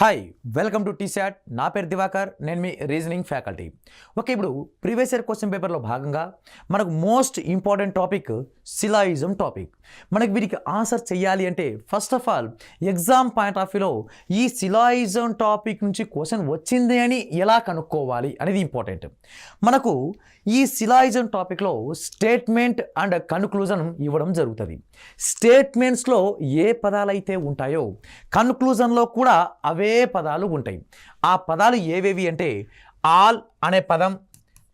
Hi welcome to T-SAT. నా పేరు దివాకర్, నేను మీ రీజనింగ్ ఫ్యాకల్టీ. ఓకే, ఇప్పుడు ప్రీవియస్ ఇయర్ క్వశ్చన్ పేపర్లో భాగంగా మనకు most important topic syllogism topic. మనకి వీరికి ఆన్సర్ చేయాలి అంటే first of all exam point of వ్యూలో ఈ సిలాయిజం టాపిక్ నుంచి క్వశ్చన్ వచ్చింది అని ఎలా కనుక్కోవాలి అనేది ఇంపార్టెంట్. మనకు ఈ సిలాయిజం టాపిక్లో స్టేట్మెంట్ అండ్ కన్క్లూజన్ ఇవ్వడం జరుగుతుంది. స్టేట్మెంట్స్లో ఏ పదాలు అయితే ఉంటాయో కన్క్లూజన్లో కూడా అవే పదాలు ఉంటాయి. ఆ పదాలు ఏవేవి అంటే ఆల్ అనే పదం,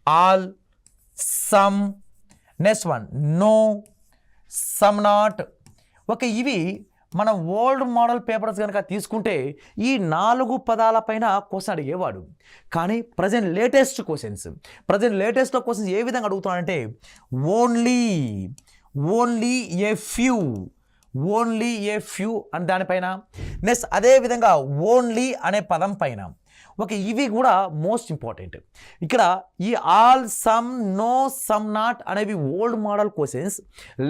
all, some, next one no, some not. Okay, ఇవి మన ఓల్డ్ మోడల్ పేపర్స్ కనుక తీసుకుంటే ఈ 4 పదాల పైన క్వశ్చన్ అడిగేవాడు. కానీ ప్రజెంట్ లేటెస్ట్లో క్వశ్చన్స్ ఏ విధంగా అడుగుతున్నాడంటే ఓన్లీ ఏ ఫ్యూ అని దానిపైన, నెక్స్ట్ అదేవిధంగా ఓన్లీ అనే పదం పైన. ఓకే, ఇవి కూడా మోస్ట్ ఇంపార్టెంట్. ఇక్కడ ఈ all, some, no, some not అనేవి old model questions.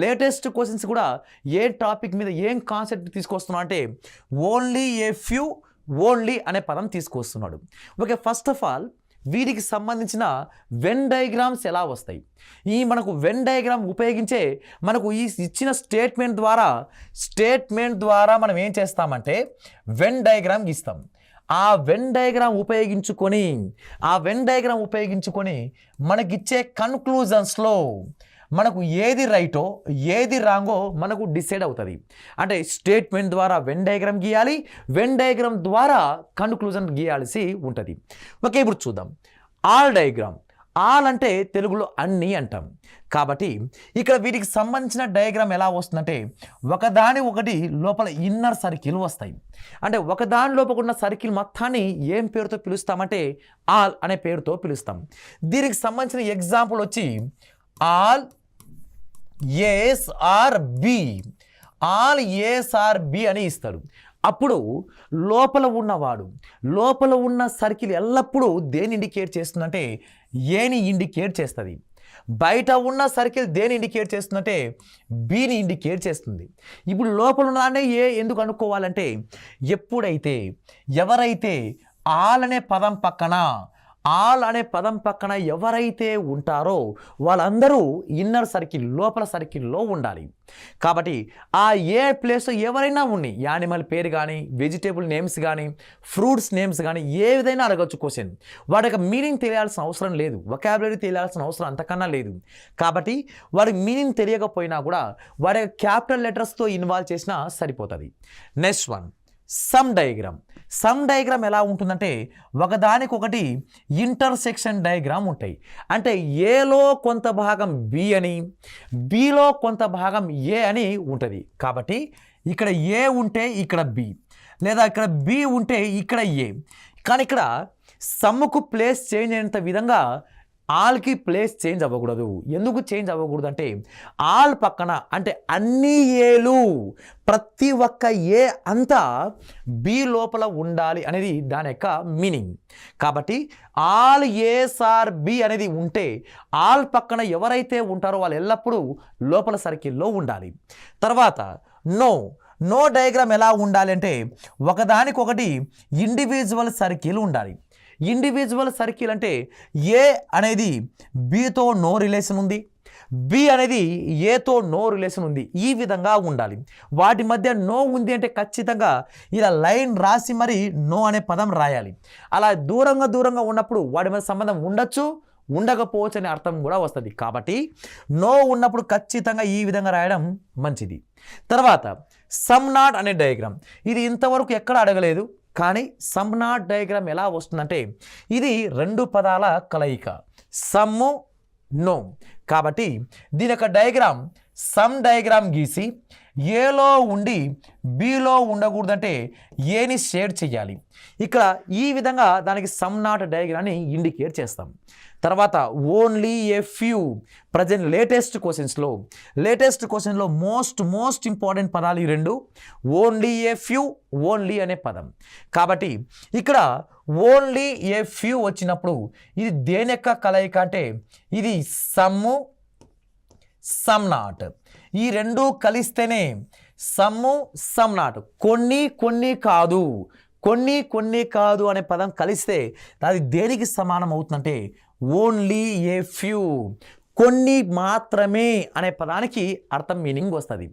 Latest questions కూడా ఏ టాపిక్ మీద ఏం కాన్సెప్ట్ తీసుకొస్తున్నా అంటే ఓన్లీ ఏ ఫ్యూ, ఓన్లీ అనే పదం తీసుకొస్తున్నాడు. ఓకే, ఫస్ట్ ఆఫ్ ఆల్ వీటికి సంబంధించిన వెన్ డయాగ్రామ్స్ ఎలా వస్తాయి? ఈ మనకు వెన్ డయాగ్రామ్ ఉపయోగించే మనకు ఈ ఇచ్చిన స్టేట్మెంట్ ద్వారా మనం ఏం చేస్తామంటే వెన్ డయాగ్రామ్ గీస్తాం. ఆ వెన్ డయాగ్రామ్ ఉపయోగించుకొని మనకిచ్చే కన్క్లూజన్స్లో మనకు ఏది రైటో ఏది రాంగో మనకు డిసైడ్ అవుతుంది. అంటే స్టేట్మెంట్ ద్వారా వెన్ డయాగ్రామ్ గీయాలి, వెన్ డయాగ్రామ్ ద్వారా కన్క్లూజన్ గీయాల్సి ఉంటుంది. ఓకే, ఇప్పుడు చూద్దాం ఆల్ డయాగ్రామ్. ఆల్ అంటే తెలుగులో అన్నీ అంటాం. కాబట్టి ఇక్కడ వీటికి సంబంధించిన డయాగ్రామ్ ఎలా వస్తుందంటే ఒకదాని ఒకటి లోపల ఇన్నర్ సర్కిల్ వస్తాయి. అంటే ఒకదాని లోపల ఉన్న సర్కిల్ మొత్తాన్ని ఏం పేరుతో పిలుస్తామంటే ఆల్ అనే పేరుతో పిలుస్తాం. దీనికి సంబంధించిన ఎగ్జాంపుల్ వచ్చి ఆల్ ఏస్ ఆర్ బి అని ఇస్తాడు. అప్పుడు లోపల ఉన్న సర్కిల్ ఎల్లప్పుడూ దేని ఇండికేట్ చేస్తుందంటే ఏని ఇండికేట్ చేస్తుంది. బయట ఉన్న సర్కిల్ దేని ఇండికేట్ చేస్తుందంటే బిని ఇండికేట్ చేస్తుంది. ఇప్పుడు లోపల ఉన్నదాన్ని ఏ ఎందుకు అనుకోవాలంటే ఎవరైతే ఆల్ అనే పదం పక్కన ఎవరైతే ఉంటారో వాళ్ళందరూ ఇన్నర్ సర్కిల్ లోపల సర్కిల్లో ఉండాలి. కాబట్టి ఆ ఏ ప్లేస్లో ఎవరైనా ఉన్నాయి, యానిమల్ పేరు కానీ, వెజిటేబుల్ నేమ్స్ కానీ, ఫ్రూట్స్ నేమ్స్ కానీ ఏ విధంగా అడగచ్చు క్వశ్చన్. వాడి యొక్క మీనింగ్ తెలియాల్సిన అవసరం లేదు, వొకాబులరీ తెలియాల్సిన అవసరం అంతకన్నా లేదు. కాబట్టి వాడికి మీనింగ్ తెలియకపోయినా కూడా వాడి యొక్క క్యాపిటల్ లెటర్స్తో ఇన్వాల్వ్ చేసినా సరిపోతుంది. నెక్స్ట్ వన్ సమ్ డయాగ్రామ్ ఎలా ఉంటుందంటే ఒకదానికొకటి ఇంటర్సెక్షన్ డయాగ్రామ్ ఉంటాయి. అంటే ఏలో కొంత భాగం బి అని, బిలో కొంత భాగం ఏ అని ఉంటుంది. కాబట్టి ఇక్కడ ఏ ఉంటే ఇక్కడ బి, లేదా ఇక్కడ బి ఉంటే ఇక్కడ ఏ. కానీ ఇక్కడ సమ్ముకు ప్లేస్ చేంజ్ అయినంత విధంగా ఆల్కి ప్లేస్ చేంజ్ అవ్వకూడదు. ఎందుకు చేంజ్ అవ్వకూడదు అంటే ఆల్ పక్కన అంటే అన్ని ఏలు ప్రతి ఒక్క ఏ అంతా బి లోపల ఉండాలి అనేది దాని యొక్క మీనింగ్. కాబట్టి ఆల్ ఏస్ ఆర్ బి అనేది ఉంటే ఆల్ పక్కన ఎవరైతే ఉంటారో వాళ్ళు ఎల్లప్పుడూ లోపల సర్కిల్లో ఉండాలి. తర్వాత నో డయాగ్రామ్ ఎలా ఉండాలి అంటే ఒకదానికొకటి ఇండివిజువల్ సర్కిల్ ఉండాలి. ఇండివిజువల్ సర్కిల్ అంటే ఏ అనేది బితో నో రిలేషన్ ఉంది, బి అనేది ఏతో నో రిలేషన్ ఉంది. ఈ విధంగా ఉండాలి. వాటి మధ్య నో ఉంది అంటే ఖచ్చితంగా ఇలా లైన్ రాసి మరి నో అనే పదం రాయాలి. అలా దూరంగా ఉన్నప్పుడు వాటి మధ్య సంబంధం ఉండొచ్చు, ఉండకపోవచ్చు అనే అర్థం కూడా వస్తుంది. కాబట్టి నో ఉన్నప్పుడు ఖచ్చితంగా ఈ విధంగా రాయడం మంచిది. తర్వాత సమ్ నాట్ అనే డయాగ్రామ్, ఇది ఇంతవరకు ఎక్కడ అడగలేదు. కానీ సమ్ నాట్ డయాగ్రామ్ ఎలా వస్తుందంటే ఇది 2 పదాల కలయిక, సమ్ము, నో. కాబట్టి దీని యొక్క డయాగ్రామ్ సమ్ డయాగ్రామ్ గీసి ఏలో ఉండి బిలో ఉండకూడదంటే ఏని షేడ్ చేయాలి. ఇక్కడ ఈ విధంగా దానికి సమ్ నాట్ డయాగ్రామ్ని ఇండికేట్ చేస్తాం. తర్వాత only a few. Present latest క్వశ్చన్లో మోస్ట్ ఇంపార్టెంట్ పదాలు ఈ 2, ఓన్లీ ఏ ఫ్యూ, ఓన్లీ అనే పదం. కాబట్టి ఇక్కడ ఓన్లీ ఏ ఫ్యూ వచ్చినప్పుడు ఇది దేని యొక్క కలయిక అంటే ఇది సమ్ము, సమ్ నాట్. ఈ 2 కలిస్తేనే సమ్ము, సమ్ నాట్. కొన్ని కాదు, కొన్ని కొన్ని కాదు అనే పదం కలిస్తే అది దేనికి సమానం అవుతుందంటే ఓన్లీ ఏ ఫ్యూ, కొన్ని మాత్రమే అనే పదానికి అర్థం మీనింగ్ వస్తుంది.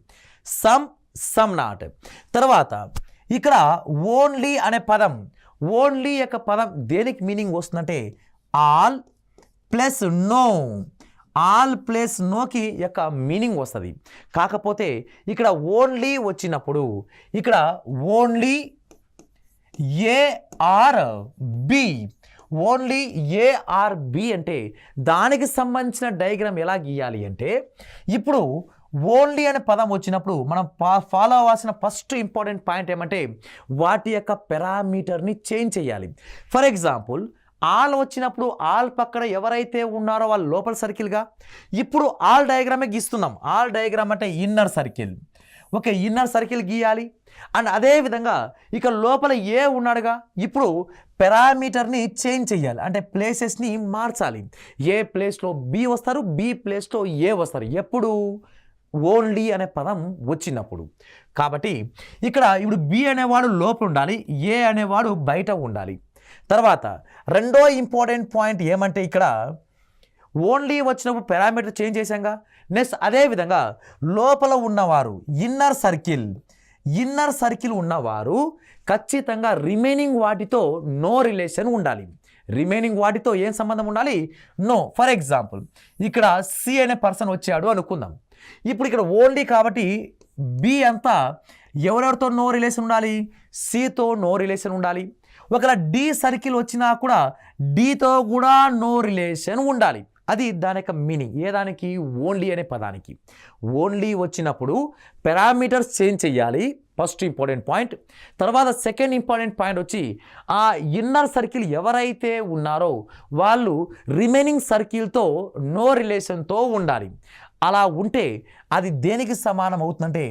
Some not. తర్వాత ఇక్కడ ఓన్లీ అనే పదం, ఓన్లీ యొక్క పదం దేనికి మీనింగ్ వస్తుందంటే all plus no, all plus నోకి యొక్క మీనింగ్ వస్తుంది. కాకపోతే ఇక్కడ ఓన్లీ వచ్చినప్పుడు ఇక్కడ only A or B, only A or B అంటే దానికి సంబంధించిన డయాగ్రామ్ ఎలా గీయాలి అంటే ఇప్పుడు ఓన్లీ అనే పదం వచ్చినప్పుడు మనం ఫాలో అవ్వాల్సిన ఫస్ట్ ఇంపార్టెంట్ పాయింట్ ఏమంటే వాటి యొక్క పారామీటర్ని చేంజ్ చేయాలి. ఫర్ ఎగ్జాంపుల్ ఆల్ వచ్చినప్పుడు ఆల్ పక్కన ఎవరైతే ఉన్నారో వాళ్ళు లోపల సర్కిల్గా, ఇప్పుడు ఆల్ డయాగ్రామే గీస్తున్నాం. ఆల్ డయాగ్రామ్ అంటే inner circle, okay, inner circle గీయాలి. అండ్ అదేవిధంగా ఇక లోపల ఏ ఉన్నాడుగా, ఇప్పుడు పారామీటర్ని చేంజ్ చేయాలి, అంటే ప్లేసెస్ని మార్చాలి. ఏ ప్లేస్లో బి వస్తారు, బి ప్లేస్లో ఏ వస్తారు, ఎప్పుడు ఓన్లీ అనే పదం వచ్చినప్పుడు. కాబట్టి ఇక్కడ ఇప్పుడు బి అనేవాడు లోపల ఉండాలి, ఏ అనేవాడు బయట ఉండాలి. తర్వాత రెండో ఇంపార్టెంట్ పాయింట్ ఏమంటే ఇక్కడ ఓన్లీ వచ్చినప్పుడు పారామీటర్ చేంజ్ చేశాంగా. నెక్స్ట్ అదేవిధంగా లోపల ఉన్నవారు ఇన్నర్ సర్కిల్ ఉన్నవారు ఖచ్చితంగా రిమైనింగ్ వాటితో నో రిలేషన్ ఉండాలి. రిమైనింగ్ వాటితో ఏం సంబంధం ఉండాలి? నో. ఫర్ ఎగ్జాంపుల్ ఇక్కడ సి అనే పర్సన్ వచ్చాడు అనుకుందాం. ఇప్పుడు ఇక్కడ ఓన్లీ కాబట్టి బి అంతా ఎవరెవరితో నో రిలేషన్ ఉండాలి? సితో నో రిలేషన్ ఉండాలి. ఒకవేళ డి సర్కిల్ వచ్చినా కూడా డితో కూడా నో రిలేషన్ ఉండాలి. అది దాని యొక్క మీనింగ్. ఏ దానికి? ఓన్లీ అనే పదానికి. ఓన్లీ వచ్చినప్పుడు పారామీటర్స్ చేంజ్ చేయాలి, ఫస్ట్ ఇంపార్టెంట్ పాయింట్. తర్వాత సెకండ్ ఇంపార్టెంట్ పాయింట్ వచ్చి ఆ ఇన్నర్ సర్కిల్ ఎవరైతే ఉన్నారో వాళ్ళు రిమైనింగ్ సర్కిల్తో నో రిలేషన్తో ఉండాలి. అలా ఉంటే అది దేనికి సమానం అవుతుందంటే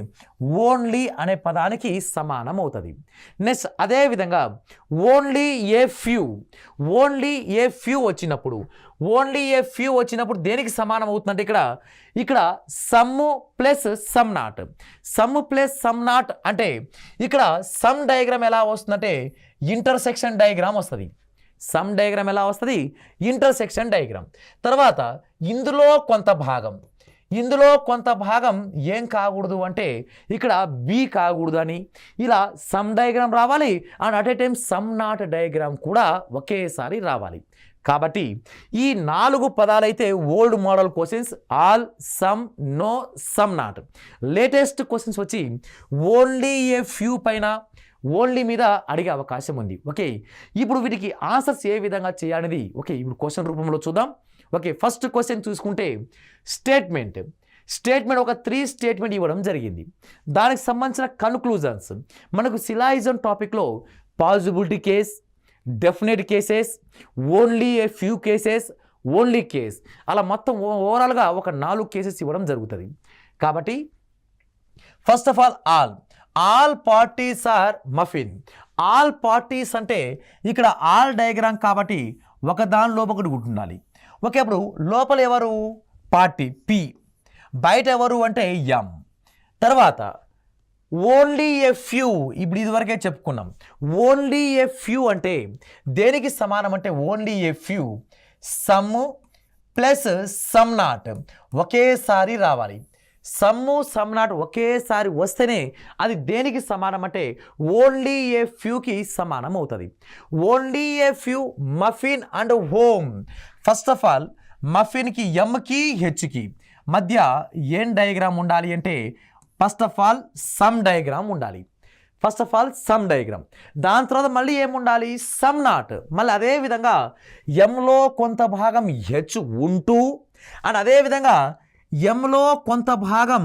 ఓన్లీ అనే పదానికి సమానం అవుతుంది. నెక్స్ట్ అదేవిధంగా ఓన్లీ ఏ ఫ్యూ వచ్చినప్పుడు దేనికి సమానం అవుతుందంటే ఇక్కడ సమ్ ప్లస్ సమ్ నాట్ అంటే ఇక్కడ సమ్ డయాగ్రామ్ ఎలా వస్తుందంటే ఇంటర్సెక్షన్ డయాగ్రామ్ వస్తుంది. సమ్ డయాగ్రామ్ ఎలా వస్తుంది? Intersection diagram. తర్వాత ఇందులో కొంత భాగం ఏం కాకూడదు అంటే ఇక్కడ బి కాకూడదు అని ఇలా సమ్ డయాగ్రామ్ రావాలి. And at a time some not diagram కూడా ఒకేసారి రావాలి. కాబట్టి ఈ 4 పదాలైతే old model questions, all, some, no, some not. Latest questions వచ్చి ఓన్లీ ఏ ఫ్యూ పైన, ఓన్లీ మీద అడిగే అవకాశం ఉంది. ఓకే, ఇప్పుడు వీటికి ఆన్సర్స్ ఏ విధంగా చేయాలనేది ఓకే ఇప్పుడు క్వశ్చన్ రూపంలో చూద్దాం. ఓకే, ఫస్ట్ క్వశ్చన్ చూసుకుంటే స్టేట్మెంట్ ఒక 3 స్టేట్మెంట్ ఇవ్వడం జరిగింది. దానికి సంబంధించిన కన్క్లూజన్స్ మనకు సిలాయిజం టాపిక్లో possibility case, definite cases, only a few cases, only case, అలా మొత్తం ఓవరాల్గా ఒక 4 కేసెస్ ఇవ్వడం జరుగుతుంది. కాబట్టి first of all parties are muffin. All parties అంటే ఇక్కడ ఆల్ డయాగ్రామ్ కాబట్టి ఒక దాని లోపల ఒకటి ఉండాలి. ఓకే, అప్పుడు లోపల ఎవరు? పార్టీ పి, బయట ఎవరు అంటే ఎం. తర్వాత ఓన్లీ ఏ ఫ్యూ, ఇప్పుడు ఇదివరకే చెప్పుకున్నాం. ఓన్లీ ఏ ఫ్యూ అంటే దేనికి సమానం అంటే only a few some plus some not ఒకేసారి రావాలి. సమ్ నాట్ ఒకేసారి వస్తేనే అది దేనికి సమానం అంటే ఓన్లీ ఏ ఫ్యూకి సమానం అవుతుంది. Only a few muffin and home. First of all మఫిన్కి ఎంకి హెచ్కి మధ్య ఏం డయాగ్రామ్ ఉండాలి అంటే first of all some diagram ఉండాలి. దాని తర్వాత మళ్ళీ ఏముండాలి? Some not. మళ్ళీ అదేవిధంగా ఎంలో కొంత భాగం హెచ్ ఉంటూ అండ్ అదేవిధంగా ఎంలో కొంత భాగం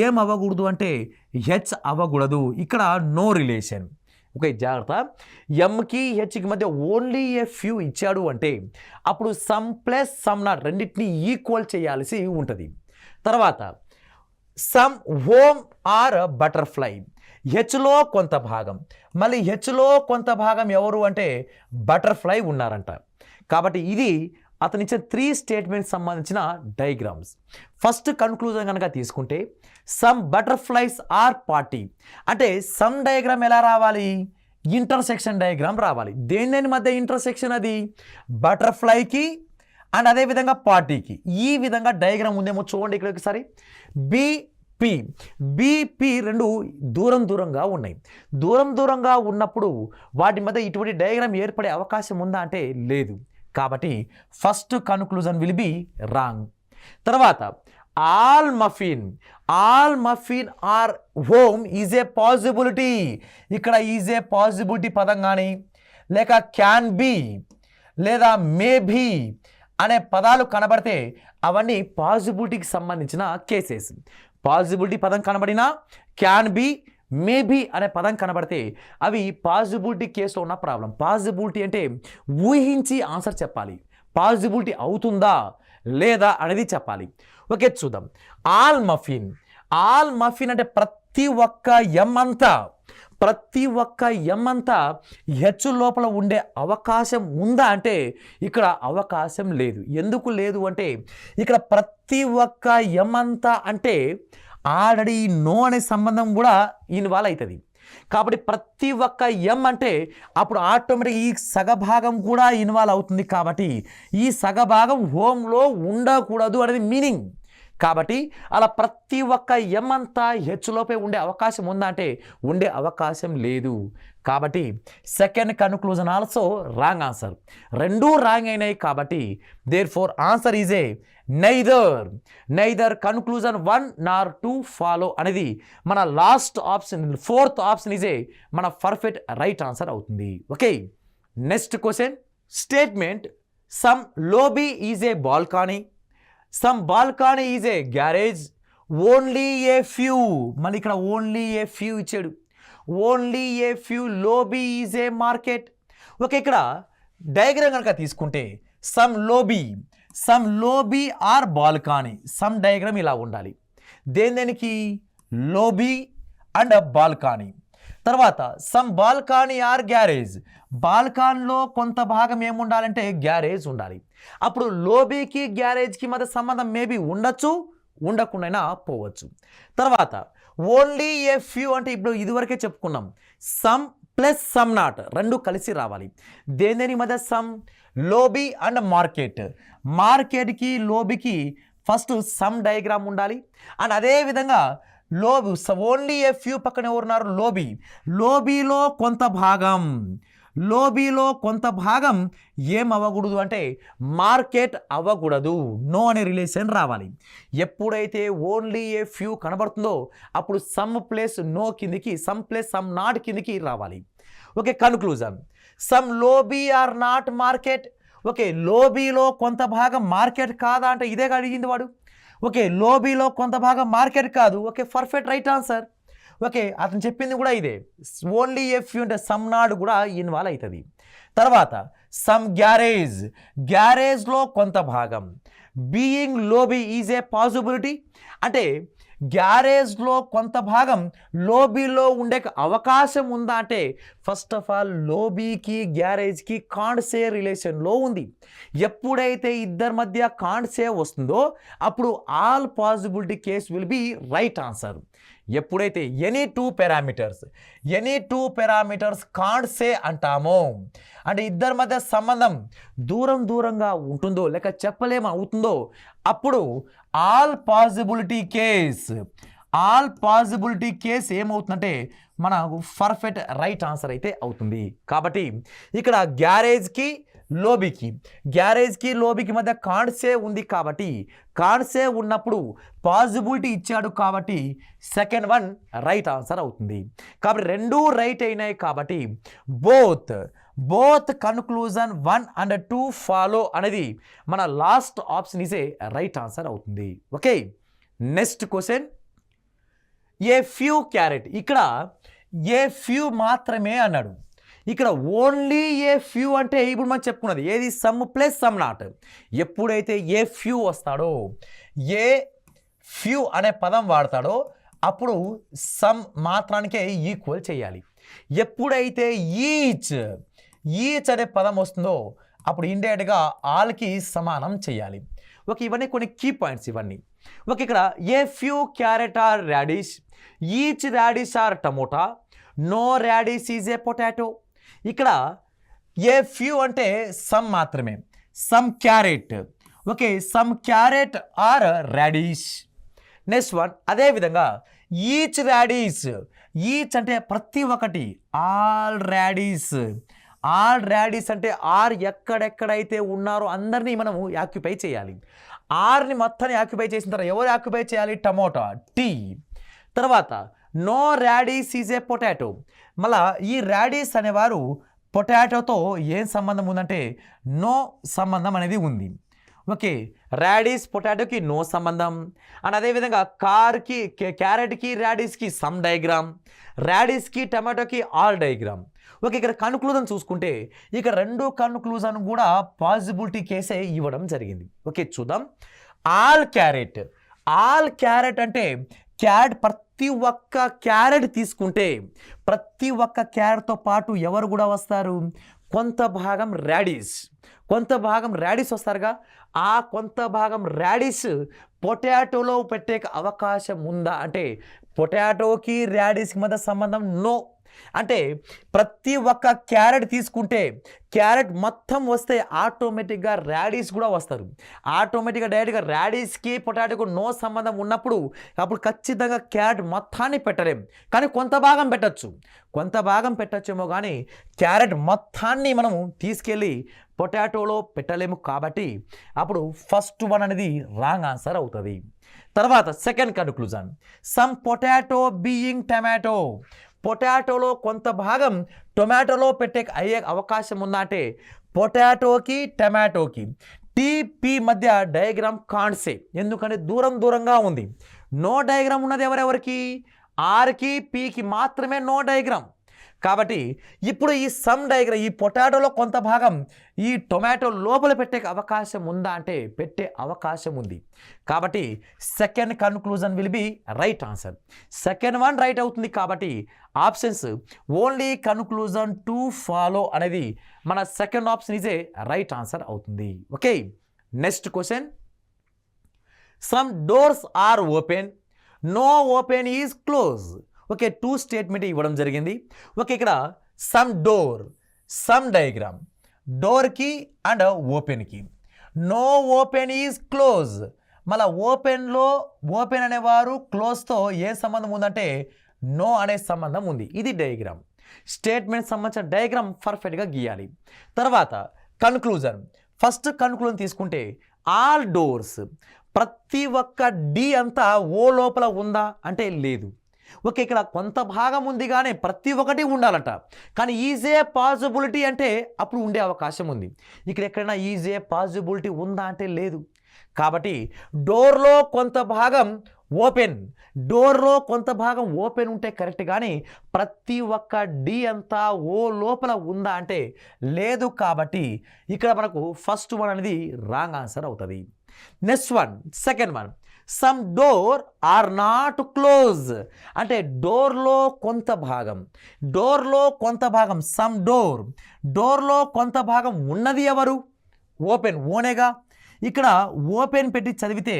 ఏం అవ్వకూడదు అంటే హెచ్ అవ్వకూడదు. ఇక్కడ నో రిలేషన్. ఓకే, జాగ్రత్త. ఎంకి హెచ్కి మధ్య ఓన్లీ ఏ ఫ్యూ ఇచ్చాడు అంటే అప్పుడు సమ్ ప్లస్ సమ్ నాట్ రెండింటిని ఈక్వల్ చేయాల్సి ఉంటుంది. తర్వాత సమ్ హోమ్ ఆర్ బటర్ఫ్లై, హెచ్లో కొంత భాగం, మళ్ళీ హెచ్లో కొంత భాగం ఎవరు అంటే బటర్ఫ్లై ఉన్నారంట. కాబట్టి ఇది అతను ఇచ్చే 3 స్టేట్మెంట్స్ సంబంధించిన డయాగ్రామ్స్. ఫస్ట్ కన్క్లూజన్ కనుక తీసుకుంటే సమ్ బటర్ఫ్లైస్ ఆర్ పార్టీ అంటే సమ్ డయాగ్రామ్ ఎలా రావాలి, ఇంటర్సెక్షన్ డయాగ్రామ్ రావాలి. దేని మధ్య ఇంటర్సెక్షన్, అది బటర్ఫ్లైకి అండ్ అదేవిధంగా పార్టీకి. ఈ విధంగా డయాగ్రామ్ ఉందేమో చూడండి ఇక్కడ ఒకసారి. బీపీ రెండు దూరంగా ఉన్నాయి. దూరంగా ఉన్నప్పుడు వాటి మధ్య ఇటువంటి డయాగ్రామ్ ఏర్పడే అవకాశం ఉందా అంటే లేదు. కాబట్టి first conclusion will be wrong. తర్వాత all muffin are home is a possibility. ఇక్కడ ఈజ్ ఏ పాసిబిలిటీ పదం కానీ లేక క్యాన్ బి లేదా మేబీ అనే పదాలు కనబడితే అవన్నీ పాసిబిలిటీకి సంబంధించిన కేసెస్. పాసిబిలిటీ పదం కనబడినా, క్యాన్ బి, మేబీ అనే పదం కనబడితే అవి పాసిబిలిటీ కేసులో ఉన్న ప్రాబ్లం. పాసిబిలిటీ అంటే ఊహించి ఆన్సర్ చెప్పాలి. పాసిబిలిటీ అవుతుందా లేదా అనేది చెప్పాలి. ఓకే, చూద్దాం. ఆల్ మఫిన్ అంటే ప్రతి ఒక్క ఎం అంతా హెచ్ లోపల ఉండే అవకాశం ఉందా అంటే ఇక్కడ అవకాశం లేదు. ఎందుకు లేదు అంటే ఇక్కడ ప్రతి ఒక్క ఎం అంతా అంటే ఆల్రెడీ నో అనే సంబంధం కూడా ఇన్వాల్వ్ అవుతుంది. కాబట్టి ప్రతి ఒక్క ఎం అంటే అప్పుడు ఆటోమేటిక్ ఈ సగభాగం కూడా ఇన్వాల్వ్ అవుతుంది. కాబట్టి ఈ సగభాగం హోమ్లో ఉండకూడదు అనేది మీనింగ్. కాబట్టి అలా ప్రతి ఒక్క ఎం అంతా హెచ్లోపే ఉండే అవకాశం ఉందా అంటే ఉండే అవకాశం లేదు. కాబట్టి second conclusion also wrong answer. రెండూ రాంగ్ అయినాయి. కాబట్టి therefore answer is a neither conclusion 1 nor 2 follow అనేది మన last option, fourth option is a మన పర్ఫెక్ట్ రైట్ ఆన్సర్ అవుతుంది. Okay, next question. Statement some lobby is a balcony, some balcony is a garage, only a few. మళ్ళీ ఇక్కడ only a few ఇచ్చాడు. Only a few lobby is a market. Okay, ఇక్కడ diagram కనుక తీసుకుంటే some lobby are balcony, some diagram ఇలా ఉండాలి. దేనికి lobby and balcony. తర్వాత సమ్ బాల్కనీ ఆర్ గ్యారేజ్, బాల్కనీలో కొంత భాగం ఏముండాలంటే గ్యారేజ్ ఉండాలి. అప్పుడు లోబీకి గ్యారేజ్కి మధ్య సంబంధం మేబీ ఉండొచ్చు, ఉండకుండా పోవచ్చు. తర్వాత ఓన్లీ ఏ ఫ్యూ అంటే ఇప్పుడు ఇదివరకే చెప్పుకున్నాం, సమ్ ప్లస్ సమ్ నాట్ రెండు కలిసి రావాలి. దేని మధ్య సమ్, లోబీ అండ్ మార్కెట్కి లోబీకి ఫస్ట్ సమ్ డయాగ్రామ్ ఉండాలి. అండ్ అదేవిధంగా ఓన్లీ ఏ ఫ్యూ పక్కన ఎవరున్నారు, లోబీలో కొంత భాగం ఏం అవ్వకూడదు అంటే మార్కెట్ అవ్వకూడదు, నో అనే రిలేషన్ రావాలి. ఎప్పుడైతే ఓన్లీ ఏ ఫ్యూ కనబడుతుందో అప్పుడు సమ్ ప్లస్ నో కిందికి, సమ్ ప్లస్ సమ్ నాట్ కిందికి రావాలి. Okay, conclusion some lobby are not market. Okay, లోబీలో కొంత భాగం మార్కెట్ కాదా అంటే ఇదే అడిగింది వాడు. ఓకే, లోబీలో కొంత భాగం మార్కెట్ కాదు. Okay, perfect right answer. Okay, అతను చెప్పింది కూడా ఇదే. ఓన్లీ ఏ ఫ్యూ అంటే సమ్ నాట్ కూడా ఇన్వాల్వ్ అవుతుంది. తర్వాత సమ్ గ్యారేజ్లో కొంత భాగం, being Lobby is a possibility అంటే గ్యారేజ్లో కొంత భాగం లోబీలో ఉండే అవకాశం ఉందా అంటే ఫస్ట్ ఆఫ్ ఆల్ లోబీకి గ్యారేజ్కి కాండ్సే రిలేషన్లో ఉంది. ఎప్పుడైతే ఇద్దరి మధ్య కాండ్సే వస్తుందో అప్పుడు all possibility case will be right answer. ఎప్పుడైతే ఎనీ టూ పారామీటర్స్ కాండ్సే అంటామో అంటే ఇద్దరి మధ్య సంబంధం దూరంగా ఉంటుందో లేక చెప్పలేము అవుతుందో అప్పుడు ఆల్ పాసిబిలిటీ కేస్ ఏమవుతుందంటే మనకు పర్ఫెక్ట్ రైట్ ఆన్సర్ అయితే అవుతుంది. కాబట్టి ఇక్కడ గ్యారేజ్కి లోబీకి మధ్య కాండ్సే ఉంది. కాబట్టి కాండ్సే ఉన్నప్పుడు పాసిబిలిటీ ఇచ్చాడు కాబట్టి సెకండ్ వన్ రైట్ ఆన్సర్ అవుతుంది. కాబట్టి రెండూ రైట్ అయినాయి. కాబట్టి బోత్ కన్క్లూజన్ 1 and 2 ఫాలో అనేది మన last option is a right answer అవుతుంది. Okay, next question. A few carrot, ఇక్కడ ఏ ఫ్యూ మాత్రమే అన్నాడు. ఇక్కడ ఓన్లీ ఏ ఫ్యూ అంటే ఇప్పుడు మనం చెప్పుకున్నది ఏది, సమ్ ప్లస్ సమ్ నాట్. ఎప్పుడైతే ఏ ఫ్యూ వస్తాడో, ఏ ఫ్యూ అనే పదం వాడతాడో అప్పుడు సమ్ మాత్రానికే ఈక్వల్ చేయాలి. ఎప్పుడైతే ఈచ్ అనే పదం వస్తుందో అప్పుడు ఇండైరెక్ట్గా ఆల్కి సమానం చేయాలి. ఓకే, ఇవన్నీ కొన్ని కీ పాయింట్స్ ఇవన్నీ. ఓకే, ఇక్కడ a few carrot are radish, each radish are tomato, no radish is a potato. ఇక్కడ ఏ ఫ్యూ అంటే సమ్ మాత్రమే, some carrot. Okay, some carrot are radish. Next one అదేవిధంగా ఈచ్ రాడిష్, ఈచ్ అంటే ప్రతి ఒక్కటి, all radish. All radish అంటే are ఎక్కడెక్కడైతే ఉన్నారో అందరినీ మనము యాక్యుపై చేయాలి. ఆర్ని మొత్తాన్ని యాక్యుపై చేసిన తర్వాత ఎవరు యాక్యుపై చేయాలి? Tomato, T. తర్వాత no radish is a potato. మళ్ళా ఈ రాడిష్ అనేవారు పొటాటోతో ఏం సంబంధం ఉందంటే నో సంబంధం అనేది ఉంది. ఓకే, రాడిష్ పొటాటోకి నో సంబంధం. అండ్ అదేవిధంగా క్యారెట్కి రాడిష్కి సమ్ డయాగ్రామ్, రాడిష్కి టమాటోకి ఆల్ డయాగ్రామ్. ఓకే, ఇక్కడ కన్క్లూజన్ చూసుకుంటే ఇక రెండు కన్క్లూజన్ కూడా పాసిబిలిటీ కేసే ఇవ్వడం జరిగింది. ఓకే, చూద్దాం. ఆల్ క్యారెట్, ఆల్ క్యారెట్ అంటే ప్రతి ఒక్క క్యారెట్ తీసుకుంటే ప్రతి ఒక్క క్యారెట్తో పాటు ఎవరు కూడా వస్తారు? కొంత భాగం రాడిష్, కొంత భాగం రాడిష్ వస్తారుగా. ఆ కొంత భాగం రాడిష్ పొటాటోలో పెట్టే అవకాశం ఉందా అంటే పొటాటోకి రాడిష్కి మధ్య సంబంధం నో. అంటే ప్రతి ఒక్క క్యారెట్ తీసుకుంటే క్యారెట్ మొత్తం వస్తే ఆటోమేటిక్గా రాడిష్ కూడా వస్తారు. ఆటోమేటిక్గా డైరెక్ట్గా రాడిష్కి పొటాటోకు నో సంబంధం ఉన్నప్పుడు అప్పుడు ఖచ్చితంగా క్యారెట్ మొత్తాన్ని పెట్టలేం, కానీ కొంత భాగం పెట్టచ్చు, కొంత భాగం పెట్టచ్చేమో కానీ క్యారెట్ మొత్తాన్ని మనము తీసుకెళ్ళి పొటాటోలో పెట్టలేము. కాబట్టి అప్పుడు ఫస్ట్ వన్ అనేది రాంగ్ ఆన్సర్ అవుతుంది. తర్వాత second conclusion, some potato being tomato. పొటాటోలో కొంత భాగం టొమాటోలో పెట్టే అయ్యే అవకాశం ఉందా అంటే పొటాటోకి టమాటోకి టీపీ మధ్య డయాగ్రామ్ కాన్సే, ఎందుకంటే దూరం దూరంగా ఉంది. నో డయాగ్రామ్ ఉన్నది ఎవరెవరికి? ఆర్కి పీకి మాత్రమే నో డయాగ్రామ్. కాబట్టి ఇప్పుడు ఈ సమ్ డయాగ్రామ్, ఈ పొటాటోలో కొంత భాగం ఈ టొమాటో లోపల పెట్టే అవకాశం ఉందా అంటే పెట్టే అవకాశం ఉంది. కాబట్టి second conclusion will be right answer. Second one right అవుతుంది. కాబట్టి options only conclusion two follow అనేది మన సెకండ్ ఆప్షన్ ఇజే రైట్ ఆన్సర్ అవుతుంది. Okay, next question, some doors are open, no open is close. Okay, two statement ఇవ్వడం జరిగింది. Okay, ఇక్కడ some door, some diagram, డోర్కి and ఓపెన్కి. No open is close. మళ్ళీ ఓపెన్లో ఓపెన్ అనేవారు క్లోజ్తో ఏ సంబంధం ఉందంటే నో అనే సంబంధం ఉంది. ఇది డయాగ్రామ్. స్టేట్మెంట్ సంబంధించిన డయాగ్రామ్ పర్ఫెక్ట్గా గీయాలి. తర్వాత కన్క్లూజన్, ఫస్ట్ కన్క్లూజన్ తీసుకుంటే ఆల్ డోర్స్, ప్రతి ఒక్క డి అంతా ఓ లోపల ఉందా అంటే లేదు. ఓకే, ఇక్కడ కొంత భాగం ఉంది కానీ ప్రతి ఒక్కటి ఉండాలట, కానీ ఈజే పాసిబిలిటీ అంటే అప్పుడు ఉండే అవకాశం ఉంది. ఇక్కడ ఎక్కడైనా ఈజే పాసిబిలిటీ ఉందా అంటే లేదు. కాబట్టి డోర్లో కొంత భాగం ఓపెన్, డోర్లో కొంత భాగం ఓపెన్ ఉంటే కరెక్ట్, కానీ ప్రతి ఒక్క డి అంతా ఓ లోపల ఉందా అంటే లేదు. కాబట్టి ఇక్కడ మనకు ఫస్ట్ వన్ అనేది రాంగ్ ఆన్సర్ అవుతుంది. Next one second one, some door are not close అంటే డోర్లో కొంత భాగం, డోర్లో కొంత భాగం సమ్ డోర్, డోర్లో కొంత భాగం ఉన్నది ఎవరు? ఓపెన్, ఓనేగా. ఇక్కడ ఓపెన్ పెట్టి చదివితే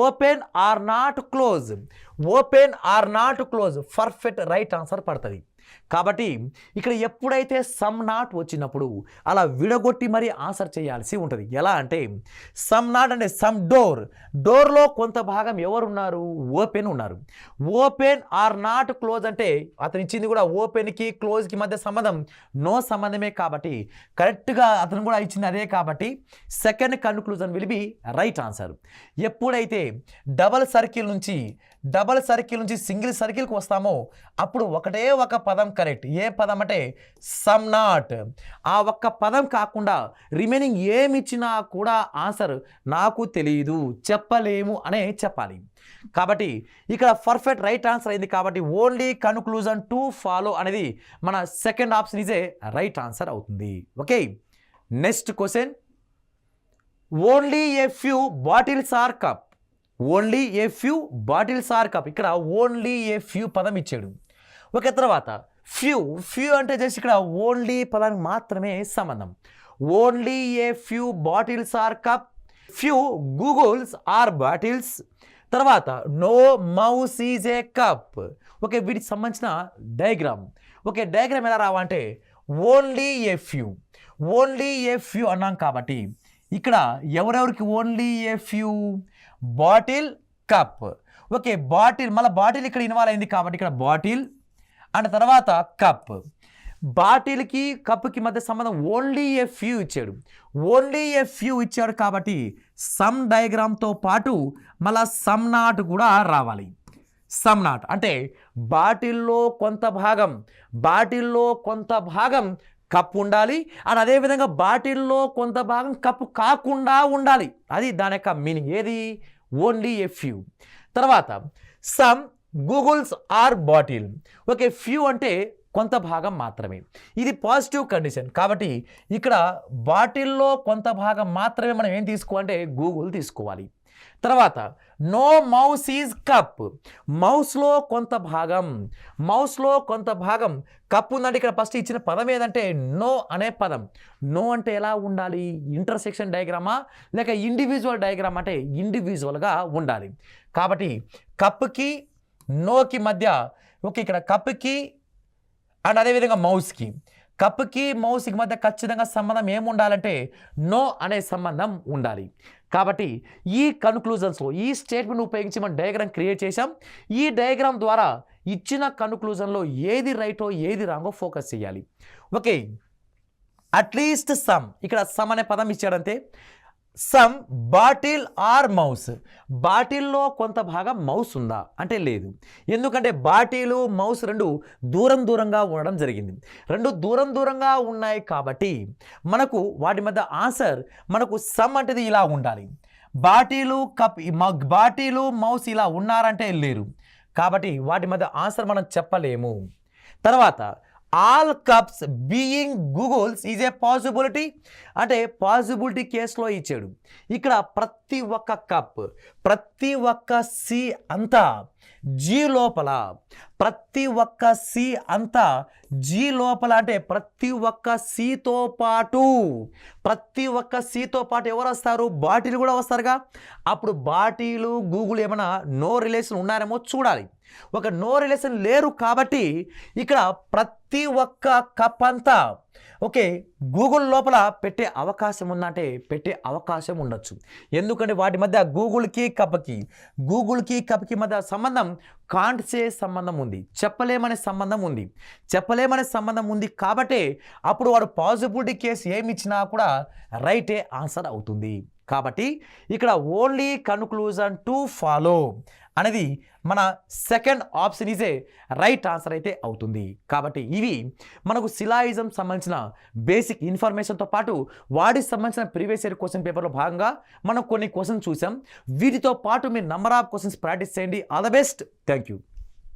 open are not close, open are not close perfect right answer పడుతుంది. కాబట్టి ఇక్కడ ఎప్పుడైతే సమ్ నాట్ వచ్చినప్పుడు అలా విడగొట్టి మరి ఆన్సర్ చేయాల్సి ఉంటుంది. ఎలా అంటే సమ్ నాట్ అంటే సమ్ డోర్, డోర్లో కొంత భాగం ఎవరున్నారు? ఓపెన్ ఉన్నారు. ఓపెన్ ఆర్ నాట్ క్లోజ్ అంటే అతను ఇచ్చింది కూడా ఓపెన్కి క్లోజ్కి మధ్య సంబంధం నో సంబంధమే. కాబట్టి కరెక్ట్గా అతను కూడా ఇచ్చింది అదే. కాబట్టి second conclusion will be right answer. ఎప్పుడైతే డబల్ సర్కిల్ నుంచి సింగిల్ సర్కిల్కి వస్తామో అప్పుడు ఒకటే ఒక పదం కరెక్ట్. ఏ పదం అంటే సమ్ నాట్. ఆ ఒక్క పదం కాకుండా రిమైనింగ్ ఏమి ఇచ్చినా కూడా ఆన్సర్ నాకు తెలియదు, చెప్పలేము అనే చెప్పాలి. కాబట్టి ఇక్కడ పర్ఫెక్ట్ రైట్ ఆన్సర్ అయింది. కాబట్టి ఓన్లీ కన్క్లూజన్ టు ఫాలో అనేది మన సెకండ్ ఆప్షన్ ఇజే రైట్ ఆన్సర్ అవుతుంది. Okay, next question, only a few bottles are cup, only a few bottles are cup. ఇక్కడ ఓన్లీ ఏ ఫ్యూ పదం ఇచ్చాడు. ఓకే, తర్వాత ఫ్యూ అంటే జస్ట్ ఇక్కడ ఓన్లీ పదానికి మాత్రమే సంబంధం. Only a few bottles are cup, few goggles are bottles. తర్వాత no mouse is a cup. Okay, వీటికి సంబంధించిన డయాగ్రామ్. ఓకే, డయాగ్రామ్ ఎలా రావాలంటే ఓన్లీ ఏ ఫ్యూ అన్నాం కాబట్టి ఇక్కడ ఎవరెవరికి only a few, bottle, cup. Okay, bottle, మళ్ళీ బాటిల్ ఇక్కడ ఇన్వాల్వ్ అయింది కాబట్టి ఇక్కడ బాటిల్ అండ్ తర్వాత కప్. బాటిల్కి కప్కి మధ్య సంబంధం ఓన్లీ ఏ ఫ్యూ ఇచ్చాడు కాబట్టి సమ్ డయాగ్రామ్తో పాటు మళ్ళా సమ్ నాట్ కూడా రావాలి. సమ్ నాట్ అంటే బాటిల్లో కొంత భాగం కప్ ఉండాలి అండ్ అదేవిధంగా బాటిల్లో కొంత భాగం కప్పు కాకుండా ఉండాలి. అది దాని యొక్క మీనింగ్. ఏది? Only a few. తర్వాత some goggles are bottle. Okay, few అంటే కొంత భాగం మాత్రమే, ఇది పాజిటివ్ కండిషన్ కాబట్టి ఇక్కడ బాటిల్లో కొంత భాగం మాత్రమే మనం ఏం తీసుకోవాలంటే గూగుల్ తీసుకోవాలి. తర్వాత నో మౌస్ ఈజ్ కప్. మౌస్లో కొంత భాగం కప్ ఉందంటే ఇక్కడ ఫస్ట్ ఇచ్చిన పదం ఏదంటే నో అనే పదం. నో అంటే ఎలా ఉండాలి? ఇంటర్సెక్షన్ డయాగ్రామా లేక ఇండివిజువల్ డయాగ్రామ్ అంటే ఇండివిజువల్గా ఉండాలి. కాబట్టి కప్కి నోకి మధ్య, ఓకే, ఇక్కడ కప్కి అండ్ అదేవిధంగా కప్కి మౌస్కి మధ్య ఖచ్చితంగా సంబంధం ఏముండాలంటే నో అనే సంబంధం ఉండాలి. కాబట్టి ఈ కన్క్లూజన్స్లో ఈ స్టేట్మెంట్ ఉపయోగించి మనం డయాగ్రామ్ క్రియేట్ చేసాం. ఈ డయాగ్రామ్ ద్వారా ఇచ్చిన కన్క్లూజన్లో ఏది రైటో ఏది రాంగో ఫోకస్ చేయాలి. ఓకే, అట్లీస్ట్ సమ్, ఇక్కడ సమ్ అనే పదం ఇచ్చాడంతే. Some bottle are mouse. బాటిల్లో కొంత భాగం మౌస్ ఉందా అంటే లేదు. ఎందుకంటే బాటిలు మౌస్ రెండు దూరంగా ఉండడం జరిగింది. రెండు దూరంగా ఉన్నాయి కాబట్టి మనకు వాటి మధ్య ఆన్సర్ మనకు సమ్ అంటే ఇలా ఉండాలి. బాటిలు మౌస్ ఇలా ఉన్నారంటే లేరు కాబట్టి వాటి మధ్య ఆన్సర్ మనం చెప్పలేము. తర్వాత all cups being Google's is a possibility అంటే పాసిబిలిటీ కేసులో ఇచ్చాడు. ఇక్కడ ప్రతి ఒక్క కప్, ప్రతి ఒక్క సి అంతా జీ లోపల, ప్రతి ఒక్క సి అంతా జీ లోపల అంటే ప్రతి ఒక్క సితో పాటు ఎవరు వస్తారు? బాటిల్ కూడా వస్తారుగా. అప్పుడు బాటిలు గూగుల్ ఏమైనా నో రిలేషన్ ఉన్నారేమో చూడాలి. ఒక నో రిలేషన్ లేరు కాబట్టి ఇక్కడ ప్రతి ఒక్క కప్ అంతా ఓకే గూగుల్ లోపల పెట్టే అవకాశం ఉందంటే పెట్టే అవకాశం ఉండొచ్చు. ఎందుకంటే వాటి మధ్య గూగుల్కి కప్కి మధ్య సంబంధం కాంట్ సే సంబంధం ఉంది, చెప్పలేమనే సంబంధం ఉంది కాబట్టి అప్పుడు వాడు పాసిబిలిటీ కేసు ఏమి ఇచ్చినా కూడా రైటే ఆన్సర్ అవుతుంది. కాబట్టి ఇక్కడ ఓన్లీ కన్క్లూజన్ టు ఫాలో అనేది మన second option is a right answer అయితే అవుతుంది. కాబట్టి ఇవి మనకు సిలాయిజం సంబంధించిన బేసిక్ ఇన్ఫర్మేషన్తో పాటు వాటికి సంబంధించిన ప్రీవియస్ ఇయర్ క్వశ్చన్ పేపర్లో భాగంగా మనం కొన్ని క్వశ్చన్స్ చూసాం. వీటితో పాటు మీరు నంబర్ ఆఫ్ క్వశ్చన్స్ ప్రాక్టీస్ చేయండి. All the best. Thank you.